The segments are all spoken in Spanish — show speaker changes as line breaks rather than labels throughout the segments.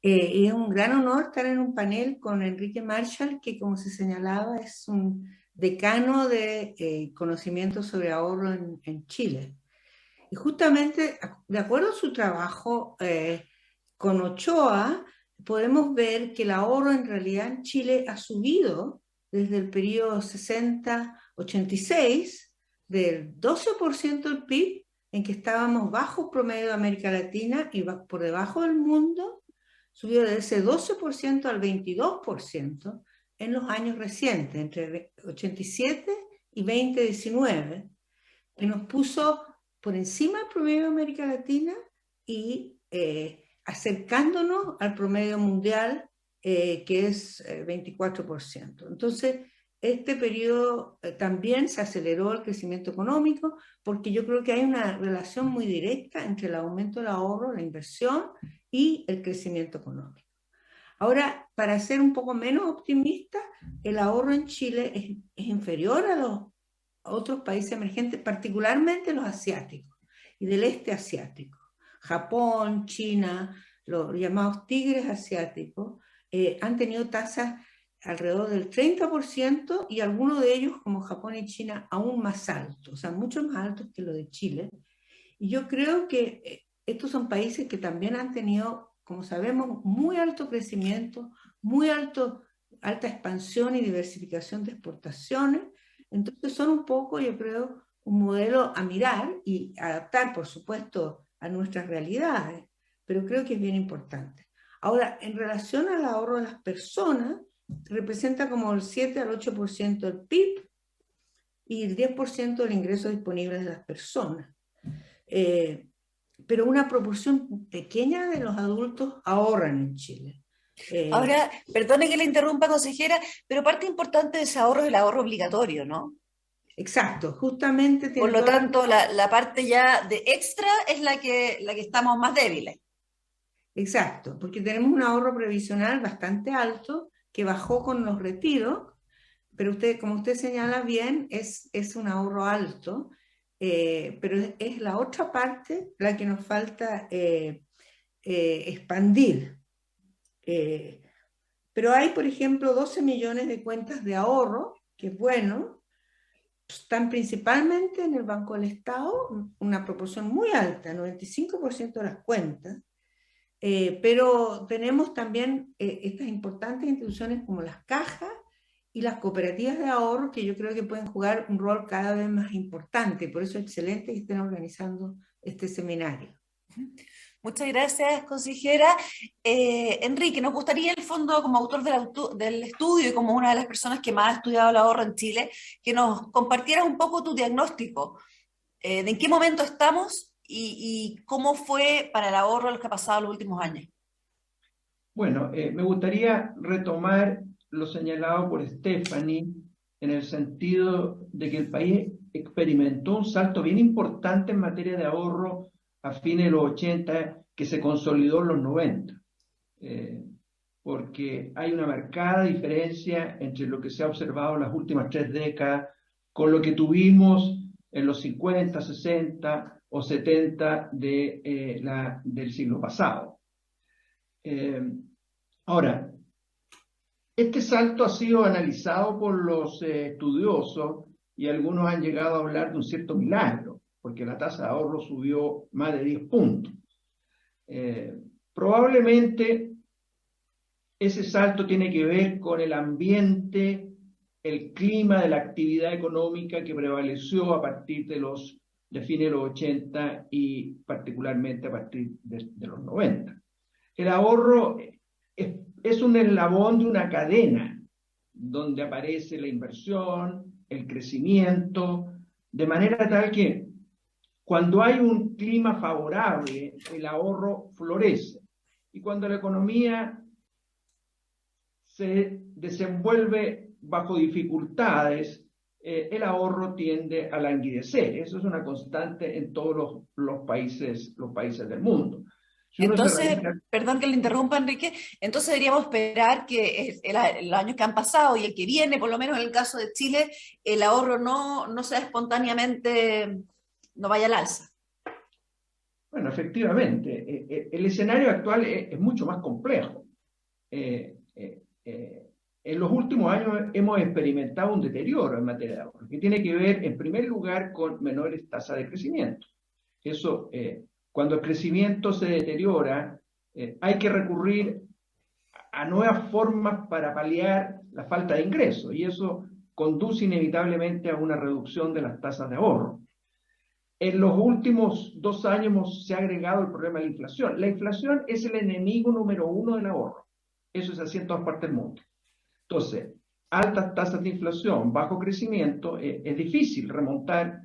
Y es un gran honor estar en un panel con Enrique Marshall, que como se señalaba es un decano de conocimiento sobre ahorro en Chile. Y justamente, de acuerdo a su trabajo con Ochoa, podemos ver que el ahorro en realidad en Chile ha subido desde el periodo 60-86, del 12% del PIB, en que estábamos bajo promedio de América Latina y por debajo del mundo, subió de ese 12% al 22% en los años recientes, entre 87 y 2019, que nos puso por encima del promedio de América Latina y acercándonos al promedio mundial, que es 24%. Entonces, este periodo también se aceleró el crecimiento económico, porque yo creo que hay una relación muy directa entre el aumento del ahorro, la inversión y el crecimiento económico. Ahora, para ser un poco menos optimista, el ahorro en Chile es inferior a los otros países emergentes, particularmente los asiáticos y del este asiático. Japón, China, los llamados tigres asiáticos, han tenido tasas alrededor del 30% y algunos de ellos, como Japón y China, aún más altos, o sea, mucho más altos que los de Chile. Y yo creo que estos son países que también han tenido, como sabemos, muy alto crecimiento, alta expansión y diversificación de exportaciones. Entonces son un poco, yo creo, un modelo a mirar y adaptar, por supuesto, a nuestras realidades, pero creo que es bien importante. Ahora, en relación al ahorro de las personas, representa como el 7 al 8% del PIB y el 10% del ingreso disponible de las personas. Eh, pero una proporción pequeña de los adultos ahorran en Chile.
Ahora, perdone que le interrumpa, consejera, pero parte importante de ese ahorro es el ahorro obligatorio, ¿no?
Exacto, justamente
Por
tiene
lo
toda la...
tanto, la parte ya de extra es la que estamos más débiles.
Exacto, porque tenemos un ahorro previsional bastante alto que bajó con los retiros, pero usted, como usted señala bien, es un ahorro alto, pero es la otra parte la que nos falta expandir. Eh, pero hay, por ejemplo, 12 millones de cuentas de ahorro, que es bueno, están principalmente en el Banco del Estado, una proporción muy alta, 95% de las cuentas, pero tenemos también estas importantes instituciones como las cajas y las cooperativas de ahorro, que yo creo que pueden jugar un rol cada vez más importante. Por eso es excelente que estén organizando este seminario.
Muchas gracias, consejera. Enrique, nos gustaría, en el fondo, como autor del estudio y como una de las personas que más ha estudiado el ahorro en Chile, que nos compartieras un poco tu diagnóstico de en qué momento estamos y cómo fue para el ahorro los que ha pasado los últimos años.
Bueno, me gustaría retomar lo señalado por Stephanie en el sentido de que el país experimentó un salto bien importante en materia de ahorro a fines de los 80 que se consolidó en los 90. Porque hay una marcada diferencia entre lo que se ha observado en las últimas 3 décadas con lo que tuvimos en los 50, 60 o 70 del siglo pasado. Ahora, este salto ha sido analizado por los estudiosos y algunos han llegado a hablar de un cierto milagro, porque la tasa de ahorro subió más de 10 puntos. Probablemente ese salto tiene que ver con el ambiente, el clima de la actividad económica que prevaleció a partir de fines de los 80 y particularmente a partir de los 90. El ahorro es un eslabón de una cadena donde aparece la inversión, el crecimiento, de manera tal que cuando hay un clima favorable, el ahorro florece. Y cuando la economía se desenvuelve bajo dificultades, el ahorro tiende a languidecer. Eso es una constante en todos los países del mundo. Si uno se
Entonces,
revisa,
perdón que le interrumpa, Enrique, entonces deberíamos esperar que los años que han pasado y el que viene, por lo menos en el caso de Chile, el ahorro no sea espontáneamente, no vaya al alza.
Bueno, efectivamente, el escenario actual es mucho más complejo. En los últimos años hemos experimentado un deterioro en materia de ahorro, que tiene que ver, en primer lugar, con menores tasas de crecimiento. Eso, cuando el crecimiento se deteriora, hay que recurrir a nuevas formas para paliar la falta de ingresos, y eso conduce inevitablemente a una reducción de las tasas de ahorro. En los últimos 2 años se ha agregado el problema de la inflación. La inflación es el enemigo número 1 del ahorro. Eso es así en todas partes del mundo. Entonces, altas tasas de inflación, bajo crecimiento, es difícil remontar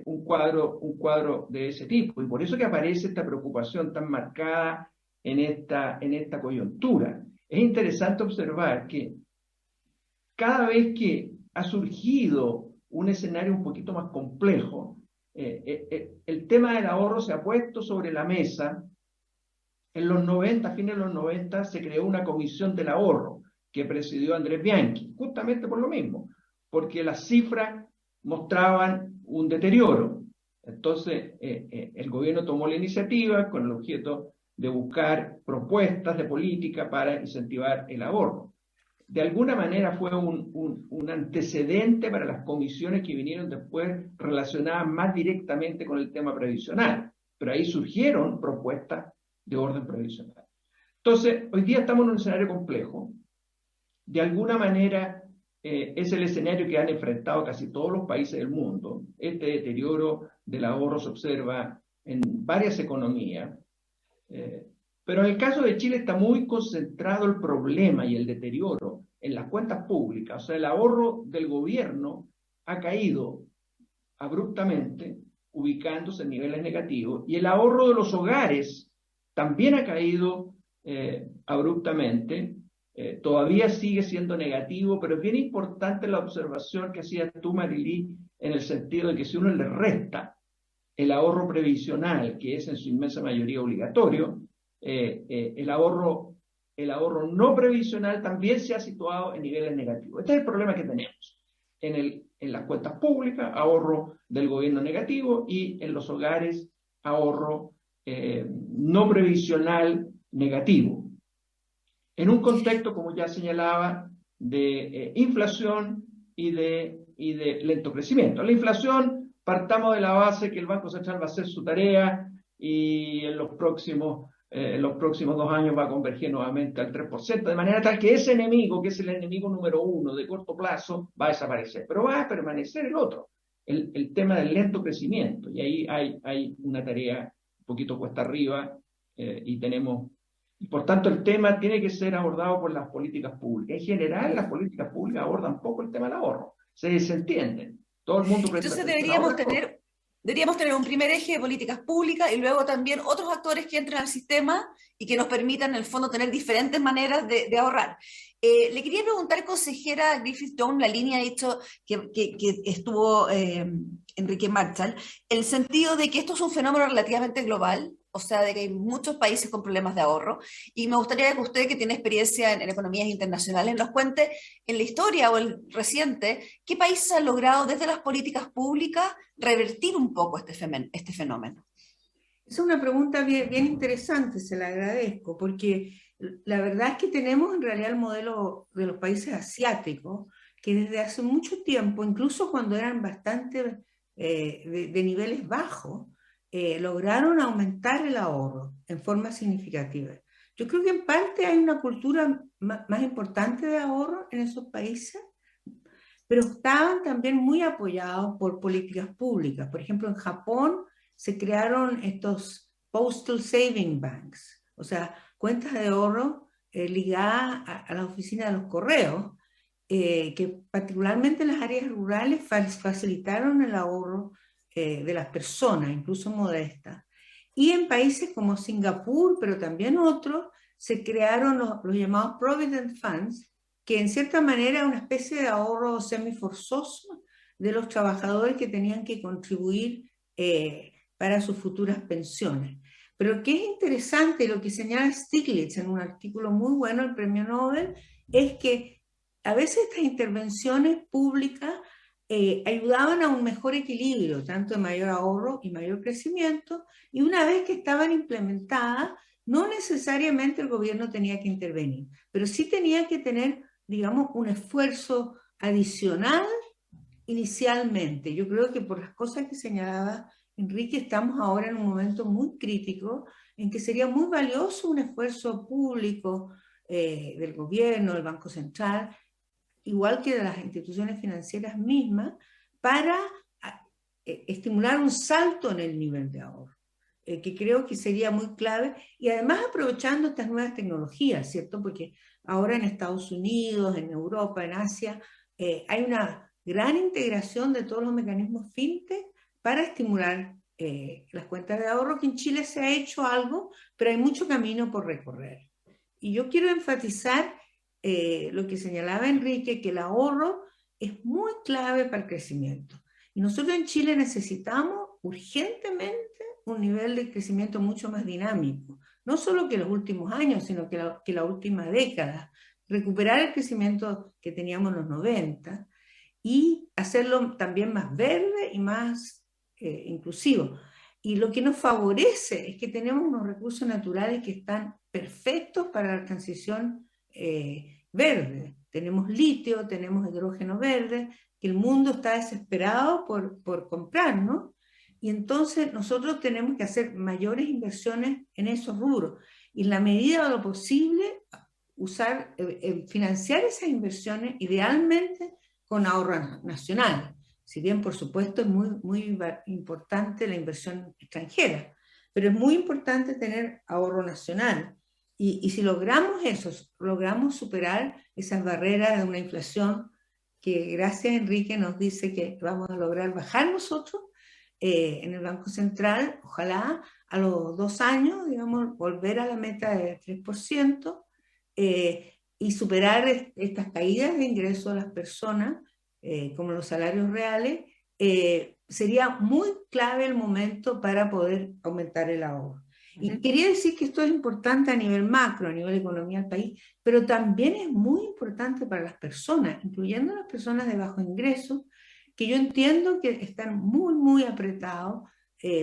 un cuadro de ese tipo. Y por eso que aparece esta preocupación tan marcada en esta coyuntura. Es interesante observar que cada vez que ha surgido un escenario un poquito más complejo, el tema del ahorro se ha puesto sobre la mesa. En los 90, a fines de los 90, se creó una comisión del ahorro que presidió Andrés Bianchi, justamente por lo mismo, porque las cifras mostraban un deterioro. Entonces, el gobierno tomó la iniciativa con el objeto de buscar propuestas de política para incentivar el ahorro. De alguna manera fue un antecedente para las comisiones que vinieron después relacionadas más directamente con el tema previsional, pero ahí surgieron propuestas de orden previsional. Entonces, hoy día estamos en un escenario complejo. De alguna manera, es el escenario que han enfrentado casi todos los países del mundo. Este deterioro del ahorro se observa en varias economías, pero en el caso de Chile está muy concentrado el problema y el deterioro en las cuentas públicas. O sea, el ahorro del gobierno ha caído abruptamente, ubicándose en niveles negativos, y el ahorro de los hogares también ha caído abruptamente. Todavía sigue siendo negativo, pero es bien importante la observación que hacías tú, Marilí, en el sentido de que si uno le resta el ahorro previsional, que es en su inmensa mayoría obligatorio, el ahorro no previsional también se ha situado en niveles negativos. Este es el problema que tenemos en las cuentas públicas, ahorro del gobierno negativo, y en los hogares, ahorro no previsional negativo. En un contexto, como ya señalaba, de inflación y de lento crecimiento. La inflación, partamos de la base que el Banco Central va a hacer su tarea y en los próximos 2 años va a converger nuevamente al 3%, de manera tal que ese enemigo, que es el enemigo número 1 de corto plazo, va a desaparecer, pero va a permanecer el otro, el tema del lento crecimiento, y ahí hay una tarea un poquito cuesta arriba, y por tanto el tema tiene que ser abordado por las políticas públicas. En general, las políticas públicas abordan poco el tema del ahorro, se desentienden. Todo el mundo
Entonces deberíamos tener un primer eje de políticas públicas y luego también otros actores que entren al sistema y que nos permitan, en el fondo, tener diferentes maneras de ahorrar. Le quería preguntar, consejera Griffith-Jones, la línea ha dicho que estuvo Enrique Marshall, en el sentido de que esto es un fenómeno relativamente global, o sea, de que hay muchos países con problemas de ahorro, y me gustaría que usted, que tiene experiencia en economías internacionales, nos cuente en la historia o el reciente, qué países han logrado desde las políticas públicas revertir un poco este fenómeno.
Es una pregunta bien interesante, se la agradezco, porque la verdad es que tenemos en realidad el modelo de los países asiáticos, que desde hace mucho tiempo, incluso cuando eran bastante de niveles bajos, lograron aumentar el ahorro en forma significativa. Yo creo que en parte hay una cultura más importante de ahorro en esos países, pero estaban también muy apoyados por políticas públicas. Por ejemplo, en Japón se crearon estos Postal Saving Banks, o sea, cuentas de ahorro ligadas a la oficina de los correos, que particularmente en las áreas rurales facilitaron el ahorro de las personas, incluso modestas. Y en países como Singapur, pero también otros, se crearon los llamados Provident Funds, que en cierta manera es una especie de ahorro semiforzoso de los trabajadores que tenían que contribuir para sus futuras pensiones. Pero que es interesante, lo que señala Stiglitz en un artículo muy bueno, el premio Nobel, es que a veces estas intervenciones públicas ayudaban a un mejor equilibrio, tanto de mayor ahorro y mayor crecimiento, y una vez que estaban implementadas, no necesariamente el gobierno tenía que intervenir, pero sí tenía que tener, digamos, un esfuerzo adicional inicialmente. Yo creo que por las cosas que señalaba Enrique, estamos ahora en un momento muy crítico en que sería muy valioso un esfuerzo público del gobierno, del Banco Central, igual que de las instituciones financieras mismas, para estimular un salto en el nivel de ahorro, que creo que sería muy clave, y además aprovechando estas nuevas tecnologías, ¿cierto? Porque ahora en Estados Unidos, en Europa, en Asia, hay una gran integración de todos los mecanismos fintech para estimular las cuentas de ahorro, que en Chile se ha hecho algo, pero hay mucho camino por recorrer. Y yo quiero enfatizar lo que señalaba Enrique, que el ahorro es muy clave para el crecimiento. Y nosotros en Chile necesitamos urgentemente un nivel de crecimiento mucho más dinámico, no solo que los últimos años, sino que la última década. Recuperar el crecimiento que teníamos en los 90 y hacerlo también más verde y más inclusivo. Y lo que nos favorece es que tenemos unos recursos naturales que están perfectos para la transición verde. Tenemos litio, tenemos hidrógeno verde, que el mundo está desesperado por comprar, ¿no? Y entonces nosotros tenemos que hacer mayores inversiones en esos rubros. Y en la medida de lo posible, financiar esas inversiones, idealmente con ahorro nacional. Si bien, por supuesto, es muy importante la inversión extranjera, pero es muy importante tener ahorro nacional. Y si logramos eso, logramos superar esas barreras de una inflación que, gracias Enrique, nos dice que vamos a lograr bajar nosotros en el Banco Central, ojalá a los 2 años, digamos, volver a la meta de 3%, y superar estas caídas de ingresos a las personas, como los salarios reales, sería muy clave el momento para poder aumentar el ahorro. Y quería decir que esto es importante a nivel macro, a nivel de economía del país, pero también es muy importante para las personas, incluyendo las personas de bajo ingreso, que yo entiendo que están muy apretados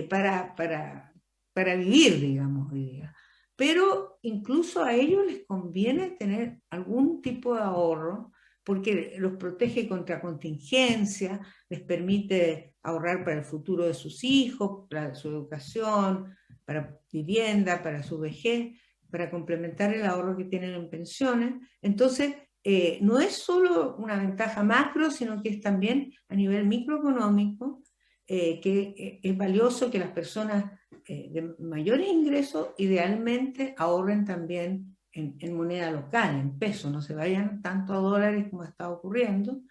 para vivir, digamos, hoy día. Pero incluso a ellos les conviene tener algún tipo de ahorro porque los protege contra contingencia, les permite ahorrar para el futuro de sus hijos, para su educación, para vivienda, para su vejez, para complementar el ahorro que tienen en pensiones. Entonces, no es solo una ventaja macro, sino que es también a nivel microeconómico, que es valioso que las personas de mayores ingresos idealmente ahorren también en moneda local, en pesos, no se vayan tanto a dólares como está ocurriendo,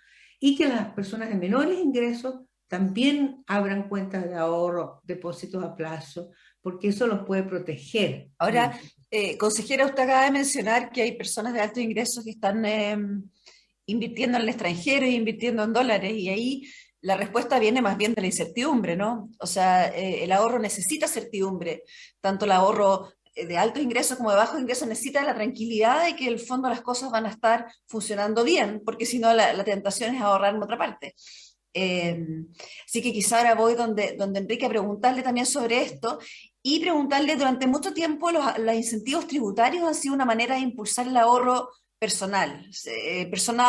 y que las personas de menores ingresos también abran cuentas de ahorro, depósitos a plazo, porque eso los puede proteger.
Ahora, consejera, usted acaba de mencionar que hay personas de altos ingresos que están invirtiendo en el extranjero y invirtiendo en dólares, y ahí la respuesta viene más bien de la incertidumbre, ¿no? O sea, el ahorro necesita certidumbre, tanto el ahorro de altos ingresos como de bajos ingresos necesita la tranquilidad de que en el fondo las cosas van a estar funcionando bien, porque si no la tentación es ahorrar en otra parte. Eh, Así que quizá ahora voy donde Enrique a preguntarle también sobre esto y preguntarle, durante mucho tiempo los incentivos tributarios han sido una manera de impulsar el ahorro personal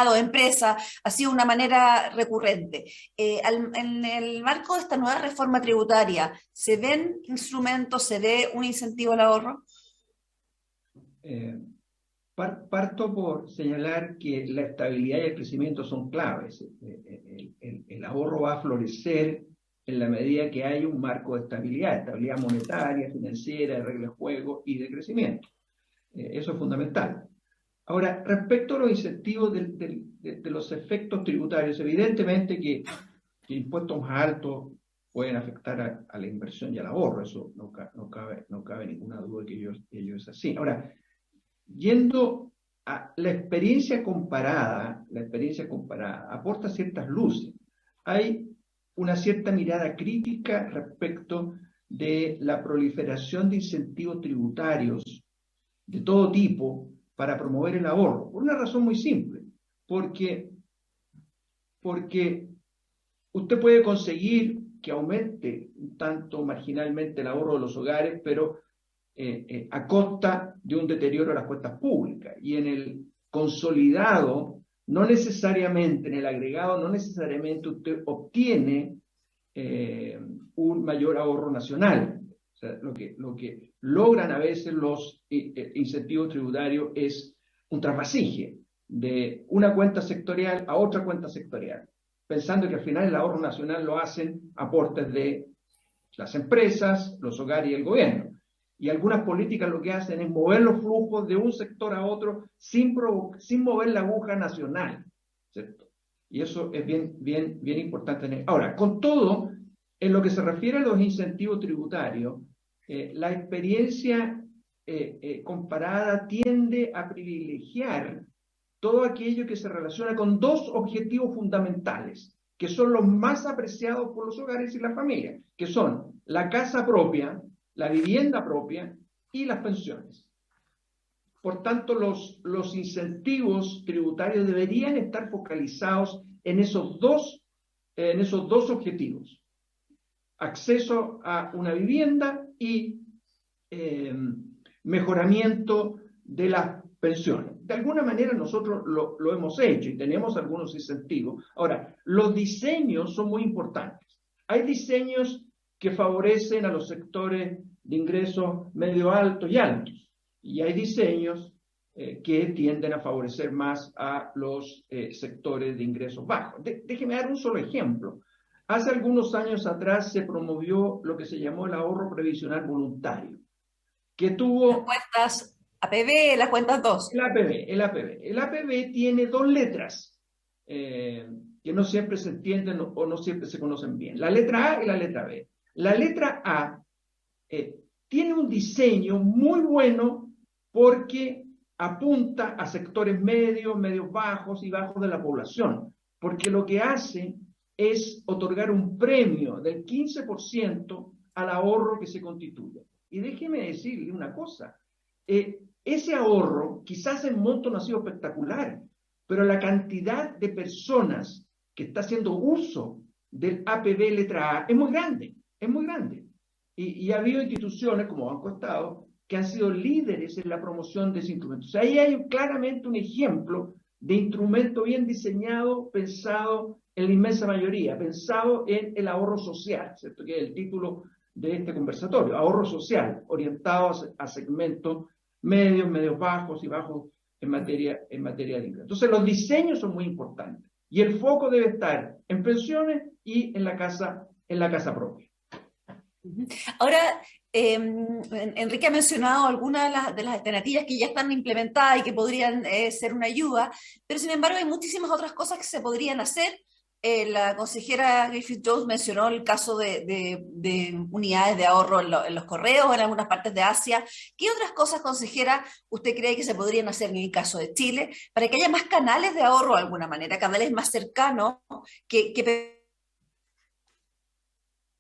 o empresa, ha sido una manera recurrente. En el marco de esta nueva reforma tributaria, ¿se ven instrumentos, se ve un incentivo al ahorro?
Parto por señalar que la estabilidad y el crecimiento son claves. El ahorro va a florecer en la medida que hay un marco de estabilidad monetaria, financiera, de reglas de juego y de crecimiento. Eso es fundamental. Ahora, respecto a los incentivos de los efectos tributarios, evidentemente que impuestos más altos pueden afectar a la inversión y al ahorro, eso no cabe ninguna duda que ello es así. Ahora, yendo a la experiencia comparada aporta ciertas luces. Hay una cierta mirada crítica respecto de la proliferación de incentivos tributarios de todo tipo para promover el ahorro, por una razón muy simple, porque usted puede conseguir que aumente un tanto marginalmente el ahorro de los hogares, pero a costa de un deterioro de las cuentas públicas. Y en el consolidado, no necesariamente, en el agregado, no necesariamente usted obtiene un mayor ahorro nacional. O sea, lo que logran a veces los incentivos tributarios es un trasvasije de una cuenta sectorial a otra cuenta sectorial, pensando que al final el ahorro nacional lo hacen aportes de las empresas, los hogares y el gobierno. Y algunas políticas lo que hacen es mover los flujos de un sector a otro sin mover la aguja nacional, ¿cierto? Y eso es bien importante. Ahora, con todo, en lo que se refiere a los incentivos tributarios, la experiencia comparada tiende a privilegiar todo aquello que se relaciona con dos objetivos fundamentales, que son los más apreciados por los hogares y las familias, que son la casa propia, la vivienda propia y las pensiones. Por tanto, los incentivos tributarios deberían estar focalizados en esos dos objetivos: acceso a una vivienda y mejoramiento de las pensiones. De alguna manera nosotros lo hemos hecho y tenemos algunos incentivos. Ahora, los diseños son muy importantes. Hay diseños que favorecen a los sectores de ingresos medio altos y altos, y hay diseños que tienden a favorecer más a los sectores de ingresos bajos. Déjeme dar un solo ejemplo. Hace algunos años atrás se promovió lo que se llamó el ahorro previsional voluntario, que tuvo...
Las cuentas APB, las cuentas 2.
El APB. El APB tiene dos letras que no siempre se entienden o no siempre se conocen bien. La letra A y la letra B. La letra A tiene un diseño muy bueno porque apunta a sectores medios, medios bajos y bajos de la población, porque lo que hace es otorgar un premio del 15% al ahorro que se constituye. Y déjeme decirle una cosa, ese ahorro, quizás el monto no ha sido espectacular, pero la cantidad de personas que está haciendo uso del APB letra A es muy grande, es muy grande. Y ha habido instituciones como Banco Estado que han sido líderes en la promoción de ese instrumento. O sea, ahí hay claramente un ejemplo de instrumento bien diseñado, pensado en la inmensa mayoría, pensado en el ahorro social, ¿cierto? Que es el título de este conversatorio, ahorro social, orientado a segmentos medios, medios bajos y bajos en materia de ingresos. Entonces, los diseños son muy importantes y el foco debe estar en pensiones y en la casa propia.
Ahora, Enrique ha mencionado algunas de las alternativas que ya están implementadas y que podrían ser una ayuda, pero sin embargo hay muchísimas otras cosas que se podrían hacer. La consejera Griffith-Jones mencionó el caso de unidades de ahorro en los correos en algunas partes de Asia. ¿Qué otras cosas, consejera, usted cree que se podrían hacer en el caso de Chile para que haya más canales de ahorro de alguna manera, canales más cercanos que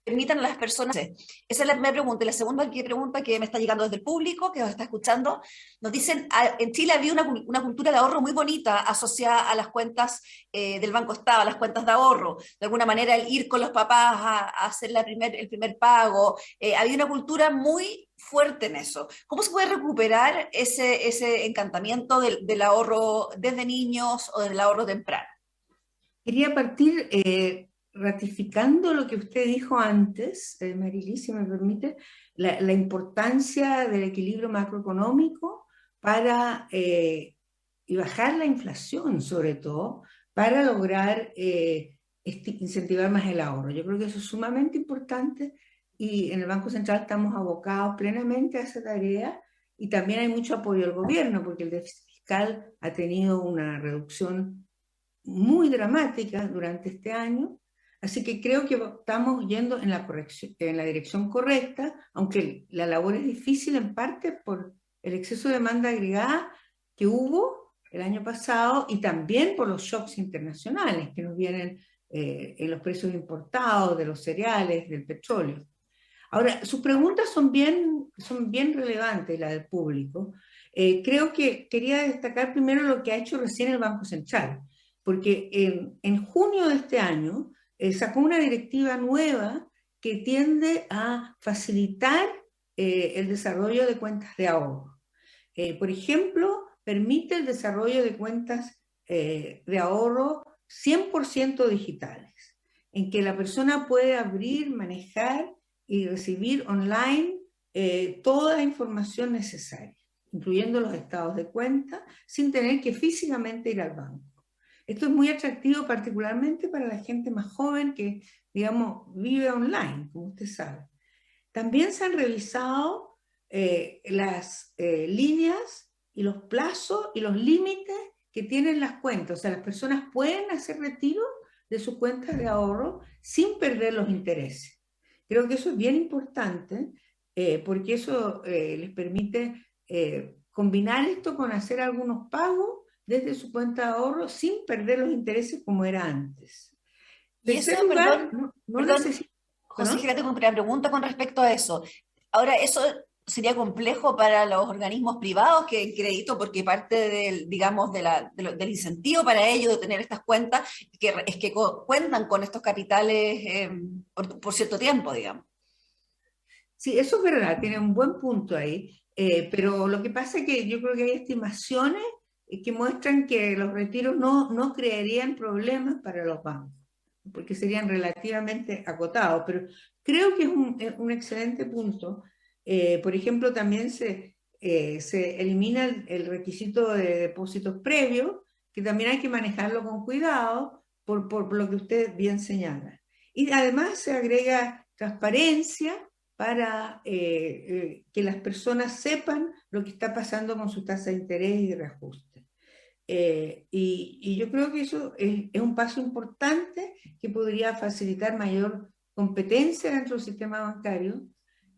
permitan a las personas? Esa es la primera pregunta. Y la segunda pregunta que me está llegando desde el público, que nos está escuchando, nos dicen, en Chile había una cultura de ahorro muy bonita asociada a las cuentas del Banco Estado, a las cuentas de ahorro. De alguna manera, el ir con los papás a hacer el primer pago, había una cultura muy fuerte en eso. ¿Cómo se puede recuperar ese encantamiento del ahorro desde niños o del ahorro temprano?
Quería partir ratificando lo que usted dijo antes, Marily, si me permite, la importancia del equilibrio macroeconómico para y bajar la inflación, sobre todo, para lograr incentivar más el ahorro. Yo creo que eso es sumamente importante y en el Banco Central estamos abocados plenamente a esa tarea y también hay mucho apoyo del gobierno porque el déficit fiscal ha tenido una reducción muy dramática durante este año. Así que creo que estamos yendo en la dirección correcta, aunque la labor es difícil en parte por el exceso de demanda agregada que hubo el año pasado y también por los shocks internacionales que nos vienen en los precios importados de los cereales, del petróleo. Ahora, sus preguntas son bien relevantes, la del público. Creo que quería destacar primero lo que ha hecho recién el Banco Central, porque en junio de este año sacó una directiva nueva que tiende a facilitar el desarrollo de cuentas de ahorro. Por ejemplo, permite el desarrollo de cuentas de ahorro 100% digitales, en que la persona puede abrir, manejar y recibir online toda la información necesaria, incluyendo los estados de cuenta, sin tener que físicamente ir al banco. Esto es muy atractivo particularmente para la gente más joven que, digamos, vive online, como usted sabe. También se han revisado las líneas y los plazos y los límites que tienen las cuentas. O sea, las personas pueden hacer retiro de sus cuentas de ahorro sin perder los intereses. Creo que eso es bien importante porque eso les permite combinar esto con hacer algunos pagos desde su cuenta de ahorro sin perder los intereses como era antes.
Y
En tercer
eso,
lugar,
perdón,
no
perdón,
necesita...
consejera, tengo una pregunta con respecto a eso. Ahora, eso sería complejo para los organismos privados que en crédito, porque parte del, digamos, del incentivo para ellos de tener estas cuentas es que cuentan con estos capitales por cierto tiempo, digamos.
Sí, eso es verdad, tiene un buen punto ahí, pero lo que pasa es que yo creo que hay estimaciones que muestran que los retiros no crearían problemas para los bancos, porque serían relativamente acotados, pero creo que es un excelente punto. Por ejemplo, también se elimina el requisito de depósitos previos, que también hay que manejarlo con cuidado, por lo que usted bien señala. Y además se agrega transparencia para que las personas sepan lo que está pasando con su tasa de interés y de reajuste. Y yo creo que eso es un paso importante que podría facilitar mayor competencia dentro del sistema bancario.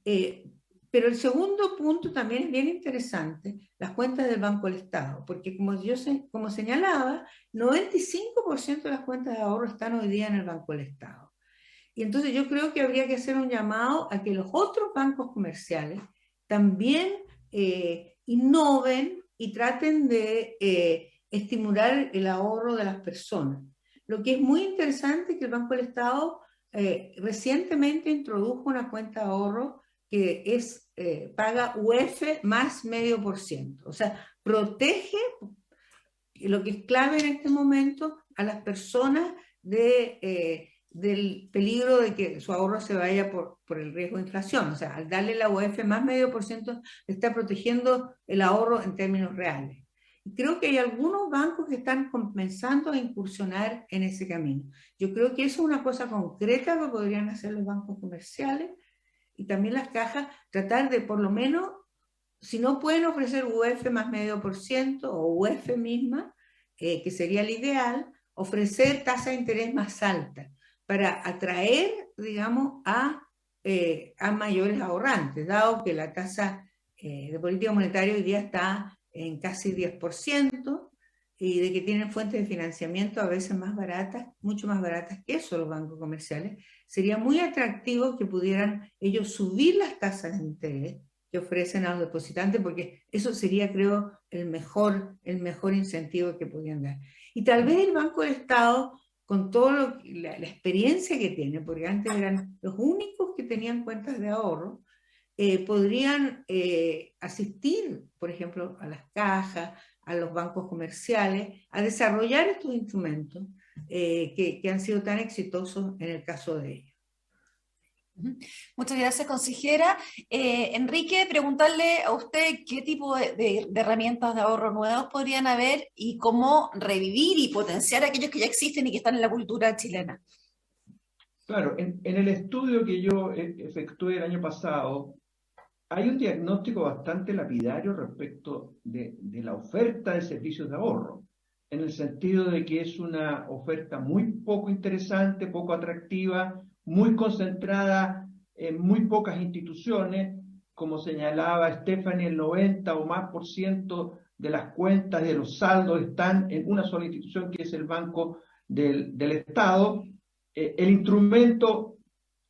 Pero el segundo punto también es bien interesante, las cuentas del Banco del Estado, porque como señalaba, 95% de las cuentas de ahorro están hoy día en el Banco del Estado. Y entonces yo creo que habría que hacer un llamado a que los otros bancos comerciales también innoven y traten de estimular el ahorro de las personas. Lo que es muy interesante es que el Banco del Estado recientemente introdujo una cuenta de ahorro que paga UF más 0,5%. O sea, protege, lo que es clave en este momento, a las personas del peligro de que su ahorro se vaya por el riesgo de inflación. O sea, al darle la UF más 0,5%, está protegiendo el ahorro en términos reales. Y creo que hay algunos bancos que están comenzando a incursionar en ese camino. Yo creo que eso es una cosa concreta que podrían hacer los bancos comerciales y también las cajas, tratar de por lo menos, si no pueden ofrecer UF más 0,5% o UF misma, que sería el ideal, ofrecer tasa de interés más alta para atraer, digamos, a mayores ahorrantes, dado que la tasa de política monetaria hoy día está en casi 10% y de que tienen fuentes de financiamiento a veces más baratas, mucho más baratas que eso los bancos comerciales. Sería muy atractivo que pudieran ellos subir las tasas de interés que ofrecen a los depositantes, porque eso sería, creo, el mejor incentivo que podrían dar. Y tal vez el Banco del Estado, con toda la experiencia que tiene, porque antes eran los únicos que tenían cuentas de ahorro, podrían asistir, por ejemplo, a las cajas, a los bancos comerciales, a desarrollar estos instrumentos que han sido tan exitosos en el caso de ellos.
Muchas gracias, consejera. Enrique, preguntarle a usted qué tipo de herramientas de ahorro nuevas podrían haber y cómo revivir y potenciar aquellos que ya existen y que están en la cultura chilena.
Claro, en el estudio que yo efectué el año pasado, hay un diagnóstico bastante lapidario respecto de la oferta de servicios de ahorro, en el sentido de que es una oferta muy poco interesante, poco atractiva, muy concentrada en muy pocas instituciones. Como señalaba Stephanie, el 90 o más por ciento de las cuentas de los saldos están en una sola institución, que es el Banco del Estado. El instrumento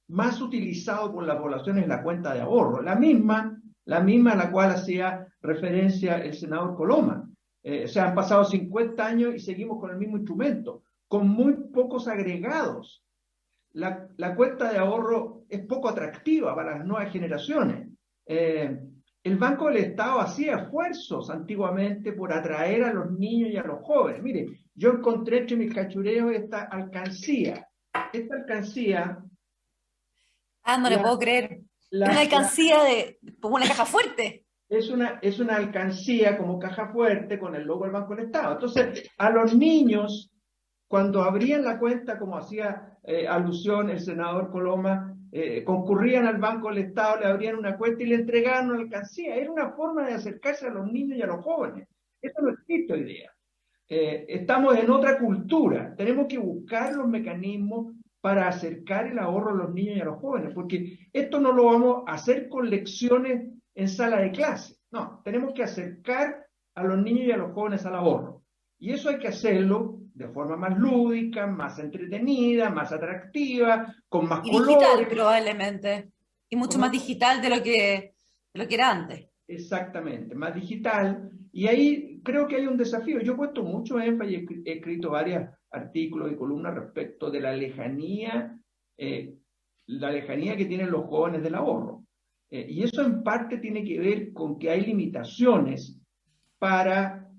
más utilizado por la población es la cuenta de ahorro, la misma a la cual hacía referencia el senador Coloma. O sea, han pasado 50 años y seguimos con el mismo instrumento, con muy pocos agregados la cuenta de ahorro es poco atractiva para las nuevas generaciones. El Banco del Estado hacía esfuerzos antiguamente por atraer a los niños y a los jóvenes. Mire, yo encontré entre mis cachureos esta alcancía. Esta alcancía...
Ah, no le puedo creer. Es una alcancía como una caja fuerte.
Es una alcancía como caja fuerte con el logo del Banco del Estado. Entonces, a los niños, cuando abrían la cuenta, como hacía alusión el senador Coloma, concurrían al Banco del Estado, le abrían una cuenta y le entregaban una alcancía. Era una forma de acercarse a los niños y a los jóvenes. Eso no existe hoy día. Estamos en otra cultura. Tenemos que buscar los mecanismos para acercar el ahorro a los niños y a los jóvenes, porque esto no lo vamos a hacer con lecciones en sala de clase. No, tenemos que acercar a los niños y a los jóvenes al ahorro. Y eso hay que hacerlo de forma más lúdica, más entretenida, más atractiva, con más colores.
Digital probablemente. Y mucho más digital de lo que era antes.
Exactamente, más digital. Y ahí creo que hay un desafío. Yo he puesto mucho énfasis y he escrito varios artículos y columnas respecto de la lejanía que tienen los jóvenes del ahorro. Y eso en parte tiene que ver con que hay limitaciones para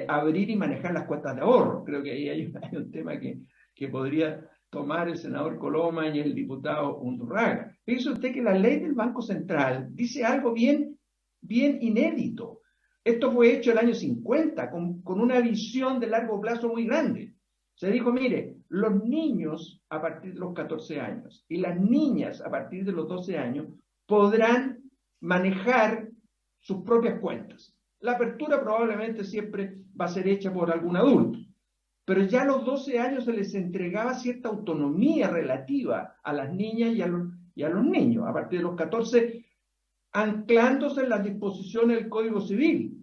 abrir y manejar las cuentas de ahorro. Creo que ahí hay un tema que podría tomar el senador Coloma y el diputado Undurraga. Fíjese usted que la ley del Banco Central dice algo bien inédito. Esto fue hecho el año 50 con una visión de largo plazo muy grande. Se dijo, mire, los niños a partir de los 14 años y las niñas a partir de los 12 años podrán manejar sus propias cuentas. La apertura probablemente siempre va a ser hecha por algún adulto, pero ya a los 12 años se les entregaba cierta autonomía relativa a las niñas y a los niños. A partir de los 14, anclándose en las disposiciones del Código Civil,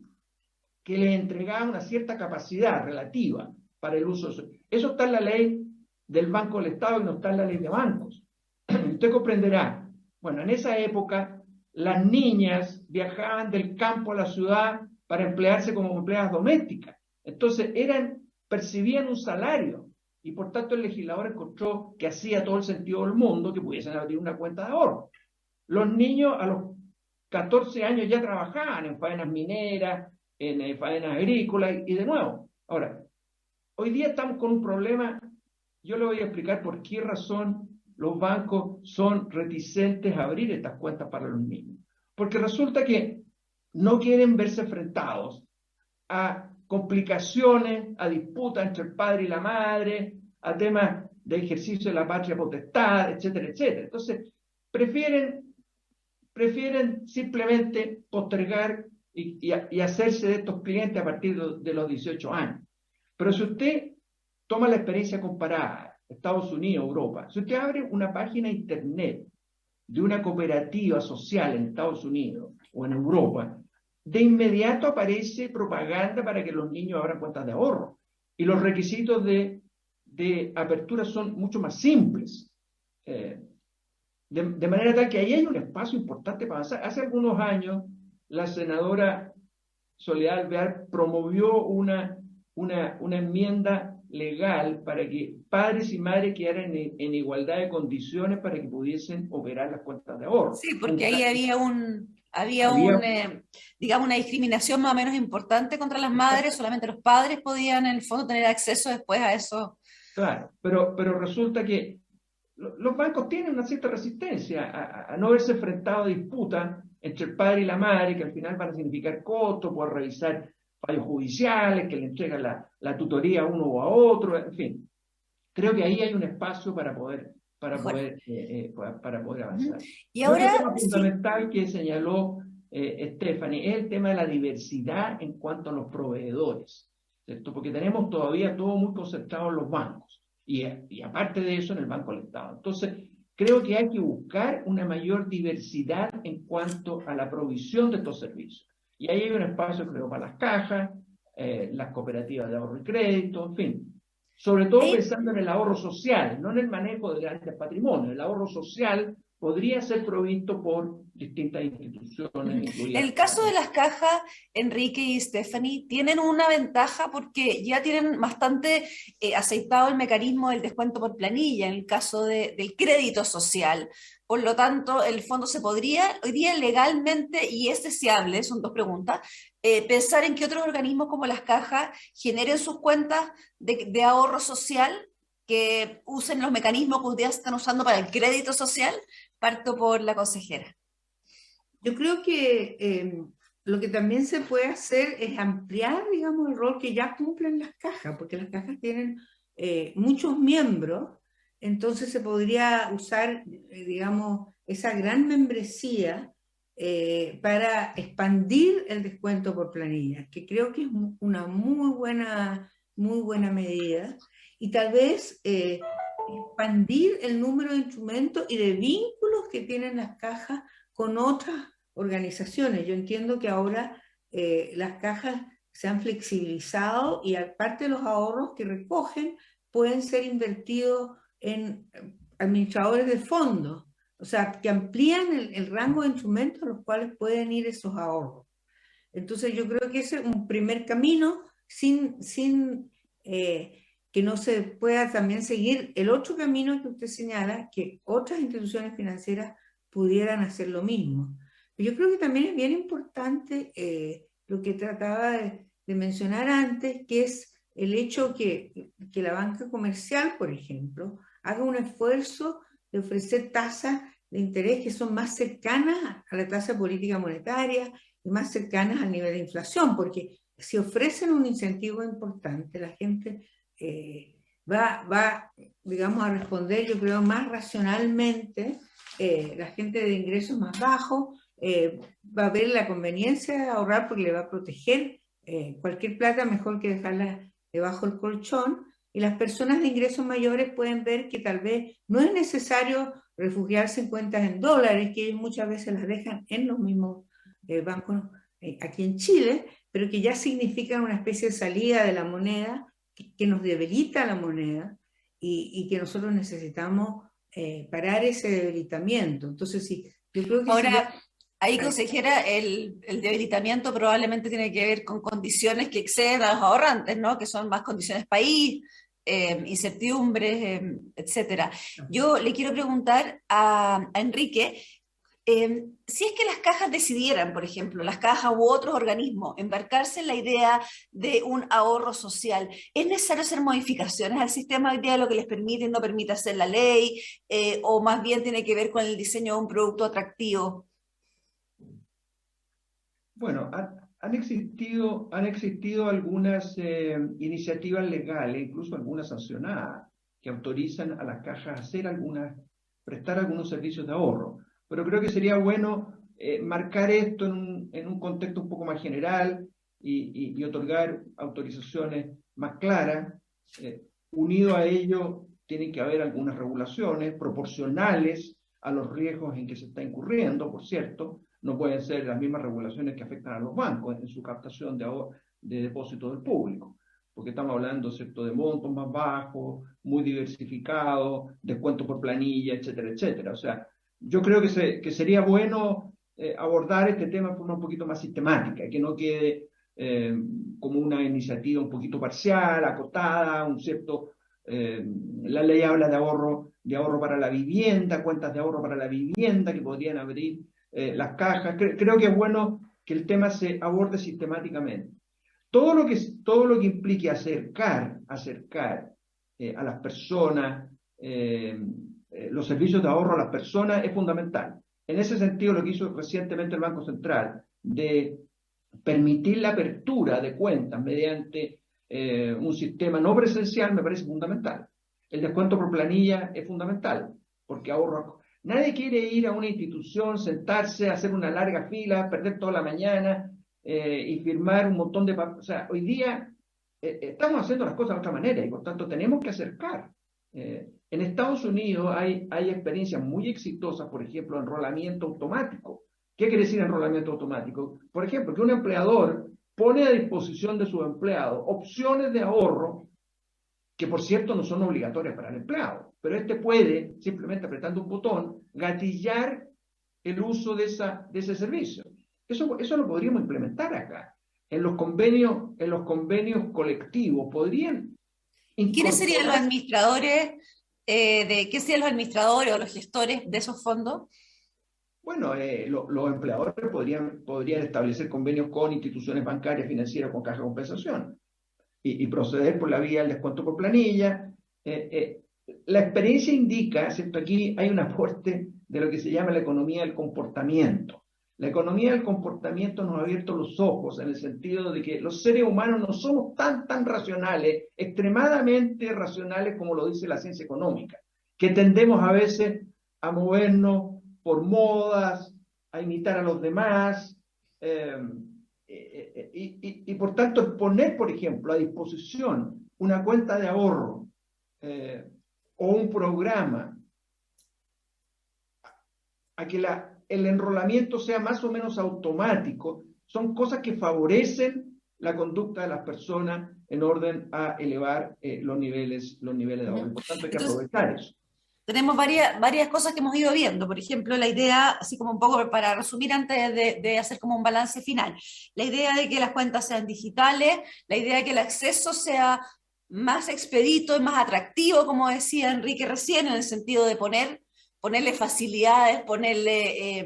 que les entregaba una cierta capacidad relativa para el uso. Eso está en la ley del Banco del Estado y no está en la ley de bancos. Usted comprenderá. Bueno, en esa época, las niñas viajaban del campo a la ciudad para emplearse como empleadas domésticas. Entonces, percibían un salario y por tanto el legislador encontró que hacía todo el sentido del mundo que pudiesen abrir una cuenta de ahorro. Los niños a los 14 años ya trabajaban en faenas mineras, en faenas agrícolas y de nuevo. Ahora, hoy día estamos con un problema, yo le voy a explicar por qué razón los bancos son reticentes a abrir estas cuentas para los niños. Porque resulta que no quieren verse enfrentados a complicaciones, a disputas entre el padre y la madre, a temas de ejercicio de la patria potestad, etcétera, etcétera. Entonces, prefieren simplemente postergar y hacerse de estos clientes a partir de los 18 años. Pero si usted toma la experiencia comparada, Estados Unidos, Europa, si usted abre una página internet de una cooperativa social en Estados Unidos o en Europa, de inmediato aparece propaganda para que los niños abran cuentas de ahorro. Y los requisitos de apertura son mucho más simples. De manera tal que ahí hay un espacio importante para avanzar. Hace algunos años, la senadora Soledad Alvear promovió una enmienda legal para que padres y madres quedaran en igualdad de condiciones para que pudiesen operar las cuentas de ahorro.
Sí, porque ahí digamos, una discriminación más o menos importante contra las madres, solamente los padres podían en el fondo tener acceso después a eso.
Claro, pero resulta que los bancos tienen una cierta resistencia a no verse enfrentado a disputas entre el padre y la madre, que al final van a significar costos, por revisar fallos judiciales, que le entregan la tutoría a uno o a otro, en fin. Creo que ahí hay un espacio para poder avanzar.
Y ahora,
otro tema fundamental que señaló Stephanie es el tema de la diversidad en cuanto a los proveedores, ¿cierto? Porque tenemos todavía todo muy concentrado en los bancos y aparte de eso en el Banco del Estado. Entonces, creo que hay que buscar una mayor diversidad en cuanto a la provisión de estos servicios. Y ahí hay un espacio, creo, para las cajas, las cooperativas de ahorro y crédito, en fin. Sobre todo pensando en el ahorro social, no en el manejo de grandes patrimonios. El ahorro social podría ser provisto por distintas instituciones, incluidas.
En el caso de las cajas, Enrique y Stephanie tienen una ventaja porque ya tienen bastante aceitado el mecanismo del descuento por planilla en el caso del crédito social. Por lo tanto, el fondo se podría, hoy día legalmente, y es deseable, son dos preguntas, pensar en que otros organismos como las cajas generen sus cuentas de ahorro social, que usen los mecanismos que ustedes están usando para el crédito social. Parto por la consejera.
Yo creo que lo que también se puede hacer es ampliar, digamos, el rol que ya cumplen las cajas, porque las cajas tienen muchos miembros, entonces se podría usar, digamos, esa gran membresía para expandir el descuento por planilla, que creo que es una muy buena medida, y tal vez expandir el número de instrumentos y de vínculos que tienen las cajas con otras organizaciones. Yo entiendo que ahora las cajas se han flexibilizado y aparte de los ahorros que recogen, pueden ser invertidos en administradores de fondos, o sea, que amplían el rango de instrumentos a los cuales pueden ir esos ahorros. Entonces yo creo que ese es un primer camino sin que no se pueda también seguir el otro camino que usted señala, que otras instituciones financieras pudieran hacer lo mismo. Pero yo creo que también es bien importante lo que trataba de mencionar antes, que es el hecho que la banca comercial, por ejemplo, haga un esfuerzo de ofrecer tasas de interés que son más cercanas a la tasa política monetaria y más cercanas al nivel de inflación, porque si ofrecen un incentivo importante, la gente va, digamos, a responder, yo creo, más racionalmente. La gente de ingresos más bajos va a ver la conveniencia de ahorrar porque le va a proteger cualquier plata mejor que dejarla debajo del colchón, y las personas de ingresos mayores pueden ver que tal vez no es necesario refugiarse en cuentas en dólares, que ellos muchas veces las dejan en los mismos bancos aquí en Chile, pero que ya significan una especie de salida de la moneda que nos debilita la moneda y que nosotros necesitamos parar ese debilitamiento. Entonces, sí, yo creo que
ahora, ahí, consejera, el debilitamiento probablemente tiene que ver con condiciones que exceden a los ahorrantes, ¿no? Que son más condiciones país, incertidumbres, etcétera. Yo le quiero preguntar a Enrique, si es que las cajas decidieran, por ejemplo, las cajas u otros organismos, embarcarse en la idea de un ahorro social, ¿es necesario hacer modificaciones al sistema hoy día, lo que les permite y no permite hacer la ley, o más bien tiene que ver con el diseño de un producto atractivo?
Bueno, han existido algunas iniciativas legales, incluso algunas sancionadas, que autorizan a las cajas a hacer prestar algunos servicios de ahorro. Pero creo que sería bueno marcar esto en un contexto un poco más general y otorgar autorizaciones más claras. Unido a ello, tiene que haber algunas regulaciones proporcionales a los riesgos en que se está incurriendo, por cierto. No pueden ser las mismas regulaciones que afectan a los bancos en su captación de depósitos del público, porque estamos hablando, ¿cierto?, de montos más bajos, muy diversificados, descuento por planilla, etcétera, etcétera. O sea, yo creo que sería bueno abordar este tema de forma un poquito más sistemática, que no quede como una iniciativa un poquito parcial, acotada, la ley habla de ahorro para la vivienda, cuentas de ahorro para la vivienda que podrían abrir las cajas. Creo que es bueno que el tema se aborde sistemáticamente. Todo lo que implique acercar a las personas los servicios de ahorro a las personas es fundamental. En ese sentido, lo que hizo recientemente el Banco Central de permitir la apertura de cuentas mediante un sistema no presencial me parece fundamental. El descuento por planilla es fundamental, porque ahorro. Nadie quiere ir a una institución, sentarse, hacer una larga fila, perder toda la mañana y firmar un montón de papeles. O sea, hoy día estamos haciendo las cosas de otra manera y por tanto tenemos que acercar. En Estados Unidos hay experiencias muy exitosas, por ejemplo, enrolamiento automático. ¿Qué quiere decir enrolamiento automático? Por ejemplo, que un empleador pone a disposición de sus empleados opciones de ahorro que, por cierto, no son obligatorias para el empleado. pero este puede, simplemente apretando un botón, gatillar el uso de ese servicio. Eso lo podríamos implementar acá. En los convenios colectivos podrían
¿Quiénes serían los
incorporar.
administradores qué serían los administradores o los gestores de esos fondos?
Bueno, los empleadores podrían establecer convenios con instituciones bancarias, financieras, con caja de compensación y proceder por la vía del descuento por planilla. La experiencia indica, ¿cierto? Aquí hay un aporte de lo que se llama la economía del comportamiento. La economía del comportamiento nos ha abierto los ojos en el sentido de que los seres humanos no somos tan racionales, extremadamente racionales como lo dice la ciencia económica, que tendemos a veces a movernos por modas, a imitar a los demás, y por tanto poner, por ejemplo, a disposición una cuenta de ahorro o un programa a que el enrolamiento sea más o menos automático, son cosas que favorecen la conducta de las personas en orden a elevar los niveles de ahorro. Por tanto, hay que aprovechar eso.
Tenemos varias cosas que hemos ido viendo. Por ejemplo, la idea, así como un poco para resumir antes de hacer como un balance final, la idea de que las cuentas sean digitales, la idea de que el acceso sea más expedito y más atractivo, como decía Enrique recién, en el sentido de ponerle facilidades, ponerle,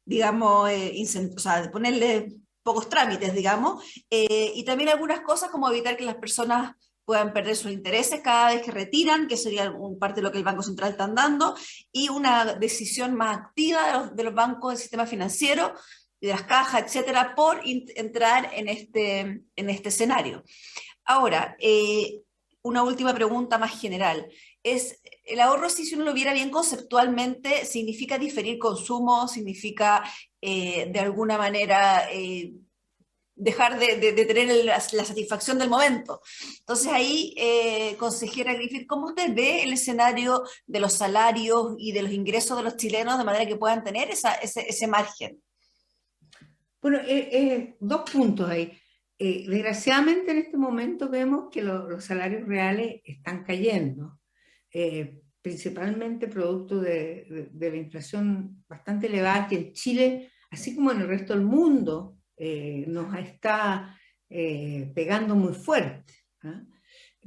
digamos, o sea, ponerle pocos trámites, digamos, y también algunas cosas como evitar que las personas puedan perder sus intereses cada vez que retiran, que sería parte de lo que el Banco Central está dando, y una decisión más activa de los bancos del sistema financiero, de las cajas, etcétera, por entrar en este escenario. Ahora, una última pregunta más general. ¿El ahorro, si uno lo viera bien conceptualmente, significa diferir consumo, significa de alguna manera dejar de tener la satisfacción del momento? Entonces ahí, consejera Griffith, ¿cómo usted ve el escenario de los salarios y de los ingresos de los chilenos de manera que puedan tener ese margen?
Bueno, dos puntos ahí. Desgraciadamente en este momento vemos que los salarios reales están cayendo, principalmente producto de la inflación bastante elevada que en Chile, así como en el resto del mundo, nos está pegando muy fuerte, ¿ah?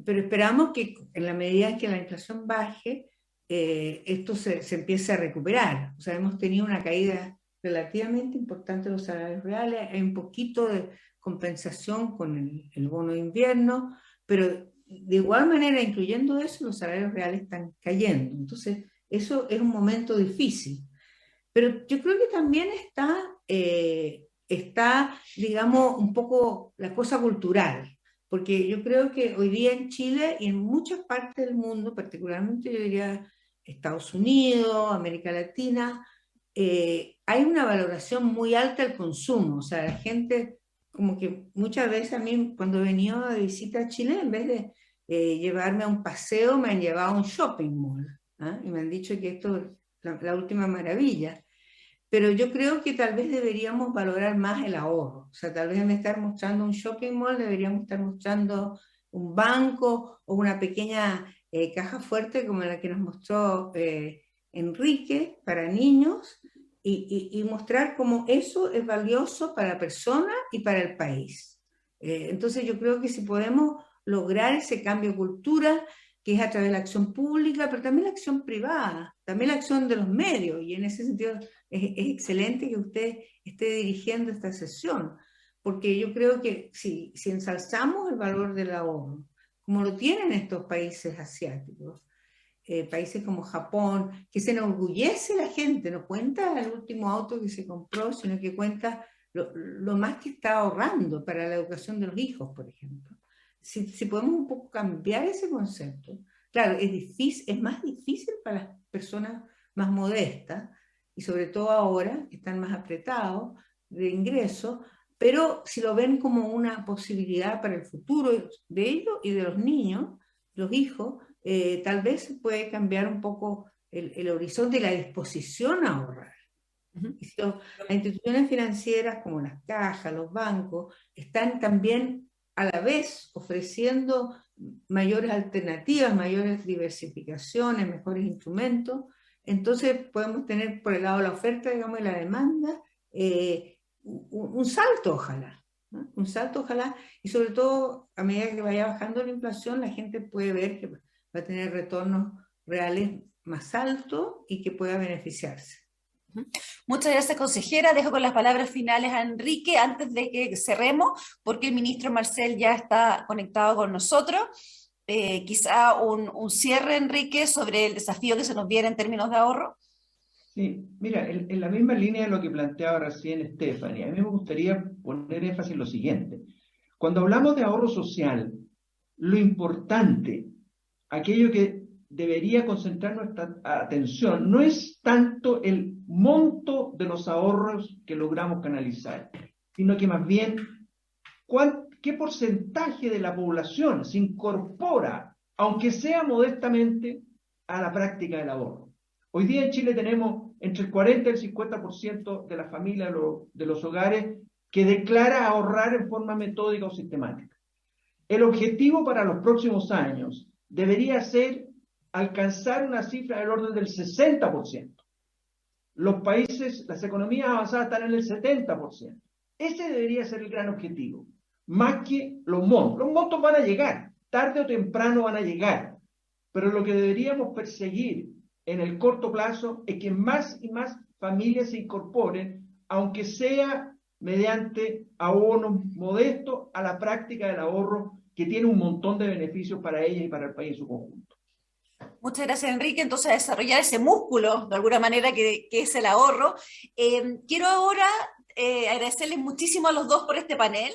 Pero esperamos que en la medida en que la inflación baje, esto se empiece a recuperar. O sea, hemos tenido una caída relativamente importante de los salarios reales, hay un poquito de compensación con el bono de invierno, pero de igual manera, incluyendo eso, los salarios reales están cayendo. Entonces, eso es un momento difícil. Pero yo creo que también está, digamos, un poco la cosa cultural, porque yo creo que hoy día en Chile y en muchas partes del mundo, particularmente yo diría Estados Unidos, América Latina, hay una valoración muy alta del consumo. O sea, la gente, como que muchas veces a mí, cuando he venido de visita a Chile, en vez de llevarme a un paseo, me han llevado a un shopping mall, ¿ah? Y me han dicho que esto es la última maravilla. Pero yo creo que tal vez deberíamos valorar más el ahorro. O sea, tal vez en vez de estar mostrando un shopping mall, deberíamos estar mostrando un banco o una pequeña caja fuerte como la que nos mostró Enrique para niños, y mostrar cómo eso es valioso para la persona y para el país. Entonces yo creo que si podemos lograr ese cambio de cultura, que es a través de la acción pública, pero también la acción privada, también la acción de los medios, y en ese sentido es excelente que usted esté dirigiendo esta sesión, porque yo creo que si ensalzamos el valor del ahorro, como lo tienen estos países asiáticos, países como Japón, que se enorgullece la gente, no cuenta el último auto que se compró, sino que cuenta lo más que está ahorrando para la educación de los hijos, por ejemplo. Si podemos un poco cambiar ese concepto, claro, es difícil, es más difícil para las personas más modestas, y sobre todo ahora, que están más apretados de ingresos, pero si lo ven como una posibilidad para el futuro de ellos y de los niños, los hijos, tal vez puede cambiar un poco el horizonte y la disposición a ahorrar. Las instituciones financieras como las cajas, los bancos, están también a la vez ofreciendo mayores alternativas, mayores diversificaciones, mejores instrumentos. Entonces podemos tener por el lado de la oferta, digamos, y la demanda, un salto, ojalá, ¿no? Un salto, ojalá, y sobre todo, a medida que vaya bajando la inflación, la gente puede ver que va a tener retornos reales más altos y que pueda beneficiarse.
Muchas gracias, consejera. Dejo con las palabras finales a Enrique antes de que cerremos, porque el ministro Marcel ya está conectado con nosotros. Quizá un cierre, Enrique, sobre el desafío que se nos viene en términos de ahorro.
Sí, mira, en la misma línea de lo que planteaba recién Stephanie, a mí me gustaría poner énfasis en lo siguiente. Cuando hablamos de ahorro social, lo importante, aquello que debería concentrar nuestra atención, no es tanto el monto de los ahorros que logramos canalizar, sino que más bien qué porcentaje de la población se incorpora, aunque sea modestamente, a la práctica del ahorro. Hoy día en Chile tenemos entre el 40 y el 50% de la familia de los hogares que declara ahorrar en forma metódica o sistemática. El objetivo para los próximos años debería ser alcanzar una cifra del orden del 60%. Los países, las economías avanzadas están en el 70%. Ese debería ser el gran objetivo, más que los montos. Los montos van a llegar, tarde o temprano van a llegar, pero lo que deberíamos perseguir en el corto plazo es que más y más familias se incorporen, aunque sea mediante abonos modestos, a la práctica del ahorro, que tiene un montón de beneficios para ellas y para el país en su conjunto.
Muchas gracias, Enrique. Entonces, a desarrollar ese músculo, de alguna manera, que es el ahorro. Quiero ahora agradecerles muchísimo a los dos por este panel.